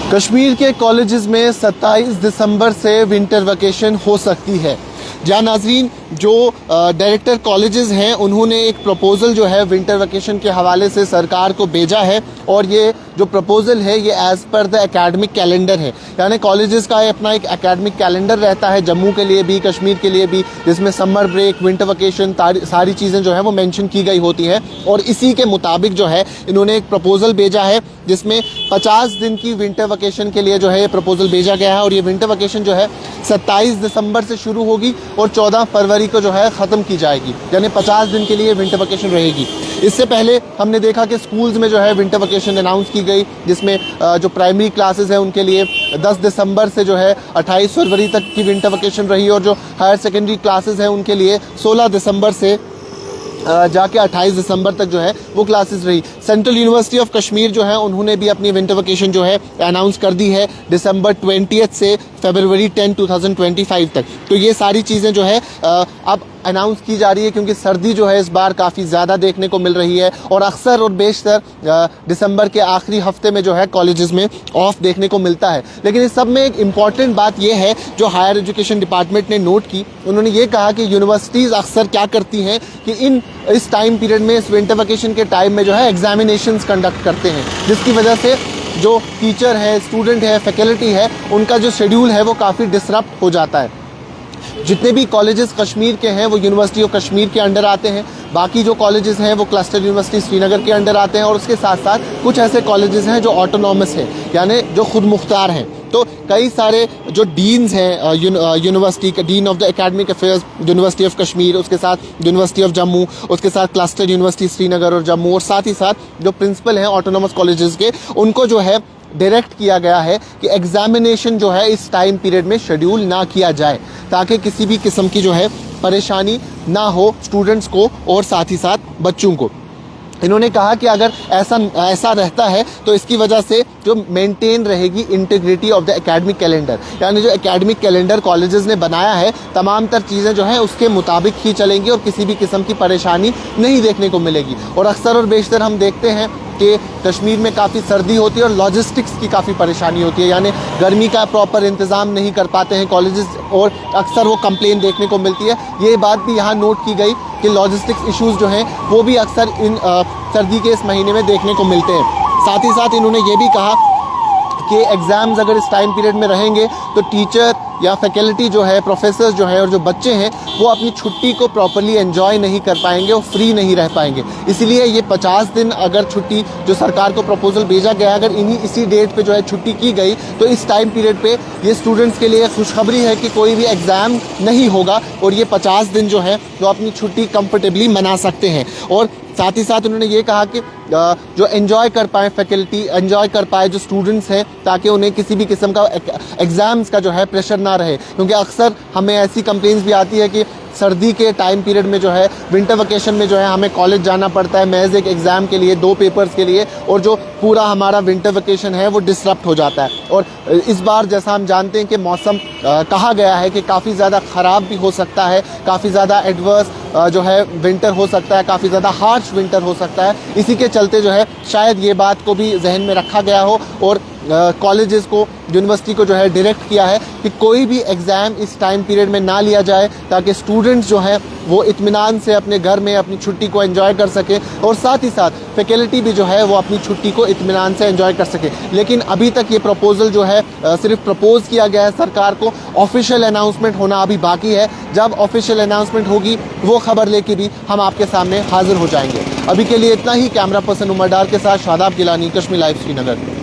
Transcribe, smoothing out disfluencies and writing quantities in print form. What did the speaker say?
कश्मीर के कॉलेजेस में 27 दिसंबर से विंटर वेकेशन हो सकती है। जहाँ नाजरीन जो डायरेक्टर कॉलेजेस हैं उन्होंने एक प्रपोज़ल जो है विंटर वेकेशन के हवाले से सरकार को भेजा है और ये जो प्रपोज़ल है ये as per the academic calendar है। यानी कॉलेजेस का अपना एक एकेडमिक कैलेंडर रहता है जम्मू के लिए भी, कश्मीर के लिए भी, जिसमें समर ब्रेक, विंटर वेकेशन सारी चीज़ें जो है वो मेंशन की गई होती हैं। और इसी के मुताबिक जो है इन्होंने एक प्रपोज़ल भेजा है जिसमें 50 दिन की विंटर वेकेशन के लिए जो है ये प्रपोज़ल भेजा गया है। और ये विंटर वेकेशन जो है 27 दिसंबर से शुरू होगी और 14 फरवरी को जो है ख़त्म की जाएगी। यानी 50 दिन के लिए विंटर वेकेशन रहेगी। इससे पहले हमने देखा कि स्कूल्स में जो है विंटर वेकेशन अनाउंस की गई, जिसमें जो प्राइमरी क्लासेस हैं उनके लिए 10 दिसंबर से जो है 28 फरवरी तक की विंटर वेकेशन रही और जो हायर सेकेंडरी क्लासेस हैं उनके लिए 16 दिसंबर से जाके 28 दिसंबर तक जो है वो क्लासेस रही। सेंट्रल यूनिवर्सिटी ऑफ कश्मीर जो है उन्होंने भी अपनी विंटर वेकेशन जो है अनाउंस कर दी है दिसंबर 20 से फरवरी 10, 2025 तक। तो ये सारी चीज़ें जो है अब अनाउंस की जा रही है क्योंकि सर्दी जो है इस बार काफ़ी ज़्यादा देखने को मिल रही है और अक्सर और बेशतर दिसंबर के आखिरी हफ्ते में जो है कॉलेजेस में ऑफ देखने को मिलता है। लेकिन इस सब में एक इम्पॉर्टेंट बात यह है जो हायर एजुकेशन डिपार्टमेंट ने नोट की। उन्होंने ये कहा कि यूनिवर्सिटीज़ अक्सर क्या करती हैं कि इस टाइम पीरियड में, इस विंटर वेकेशन के टाइम में जो है एग्जामिनेशंस कंडक्ट करते हैं, जिसकी वजह से जो टीचर है, स्टूडेंट है, फैकल्टी है, उनका जो शेड्यूल है वो काफ़ी डिसरप्ट हो जाता है। जितने भी कॉलेजेस कश्मीर के हैं वो यूनिवर्सिटी ऑफ कश्मीर के अंडर आते हैं। बाकी जो कॉलेजेस हैं वो क्लस्टर यूनिवर्सिटी श्रीनगर के अंडर आते हैं और उसके साथ साथ कुछ ऐसे कॉलेजेस हैं जो ऑटोनॉमस हैं, यानी जो खुद मुख्तार हैं। तो कई सारे जो डीन्स हैं यूनिवर्सिटी के, dean of the academic affairs university of Kashmir, उसके साथ यूनिवर्सिटी ऑफ जम्मू, उसके साथ क्लस्टर यूनिवर्सिटी श्रीनगर और जम्मू, और साथ ही साथ जो प्रिंसिपल हैं ऑटोनॉमस कॉलेजेस के, उनको जो है डायरेक्ट किया गया है कि एग्जामिनेशन जो है इस टाइम पीरियड में शेड्यूल ना किया जाए ताकि किसी भी किस्म की जो है परेशानी ना हो स्टूडेंट्स को और साथ ही साथ बच्चों को। इन्होंने कहा कि अगर ऐसा रहता है तो इसकी वजह से जो मेंटेन रहेगी integrity of the academic calendar, यानी जो एकेडमिक कैलेंडर कॉलेजेस ने बनाया है तमाम तर चीज़ें जो हैं उसके मुताबिक ही चलेंगी और किसी भी किस्म की परेशानी नहीं देखने को मिलेगी। और अक्सर और बेशतर हम देखते हैं कि कश्मीर में काफ़ी सर्दी होती है और लॉजिस्टिक्स की काफ़ी परेशानी होती है, यानी गर्मी का प्रॉपर इंतज़ाम नहीं कर पाते हैं कॉलेजेस और अक्सर वो कंप्लेन देखने को मिलती है। ये बात भी यहाँ नोट की गई कि लॉजिस्टिक्स इश्यूज़ जो हैं वो भी अक्सर इन सर्दी के इस महीने में देखने को मिलते हैं। साथ ही साथ इन्होंने ये भी कहा कि एग्ज़ाम्स अगर इस टाइम पीरियड में रहेंगे तो टीचर या फैकल्टी जो है, प्रोफेसर्स जो है और जो बच्चे हैं वो अपनी छुट्टी को प्रॉपर्ली एंजॉय नहीं कर पाएंगे और फ्री नहीं रह पाएंगे। इसलिए ये 50 दिन अगर छुट्टी जो सरकार को प्रपोजल भेजा गया, अगर इसी डेट पे जो है छुट्टी की गई तो इस टाइम पीरियड पे ये स्टूडेंट्स के लिए खुशखबरी है कि कोई भी एग्ज़ाम नहीं होगा और ये 50 दिन जो है वो अपनी छुट्टी कंफर्टेबली मना सकते हैं। और साथ ही साथ उन्होंने ये कहा कि जो एंजॉय कर पाए फैकल्टी, एंजॉय कर पाए जो स्टूडेंट्स हैं, ताकि उन्हें किसी भी किस्म का एग्ज़ाम्स का जो है प्रेशर ना रहे। क्योंकि अक्सर हमें ऐसी कंप्लेंट्स भी आती है कि सर्दी के टाइम पीरियड में जो है, विंटर वेकेशन में जो है हमें कॉलेज जाना पड़ता है महज एक एग्ज़ाम के लिए, 2 पेपर्स के लिए, और जो पूरा हमारा विंटर वेकेशन है वो डिसरप्ट हो जाता है। और इस बार जैसा हम जानते हैं कि मौसम कहा गया है कि काफ़ी ज़्यादा ख़राब भी हो सकता है, काफ़ी ज़्यादा एडवर्स जो है विंटर हो सकता है, काफ़ी ज़्यादा हार्श विंटर हो सकता है। इसी के चलते जो है शायद ये बात को भी जहन में रखा गया हो और कॉलेजेस को, यूनिवर्सिटी को जो है डायरेक्ट किया है कि कोई भी एग्ज़ाम इस टाइम पीरियड में ना लिया जाए ताकि स्टूडेंट्स जो हैं वो इत्मीनान से अपने घर में अपनी छुट्टी को एंजॉय कर सकें और साथ ही साथ फैकल्टी भी जो है वो अपनी छुट्टी को इत्मीनान से एंजॉय कर सके। लेकिन अभी तक ये प्रपोज़ल जो है सिर्फ प्रपोज़ किया गया है सरकार को, ऑफिशियल अनाउंसमेंट होना अभी बाकी है। जब ऑफिशियल अनाउंसमेंट होगी वो खबर लेके भी हम आपके सामने हाजिर हो जाएंगे। अभी के लिए इतना ही। कैमरा पर्सन उमर डार के साथ शादाब गिलानी, कश्मीर लाइव, श्रीनगर।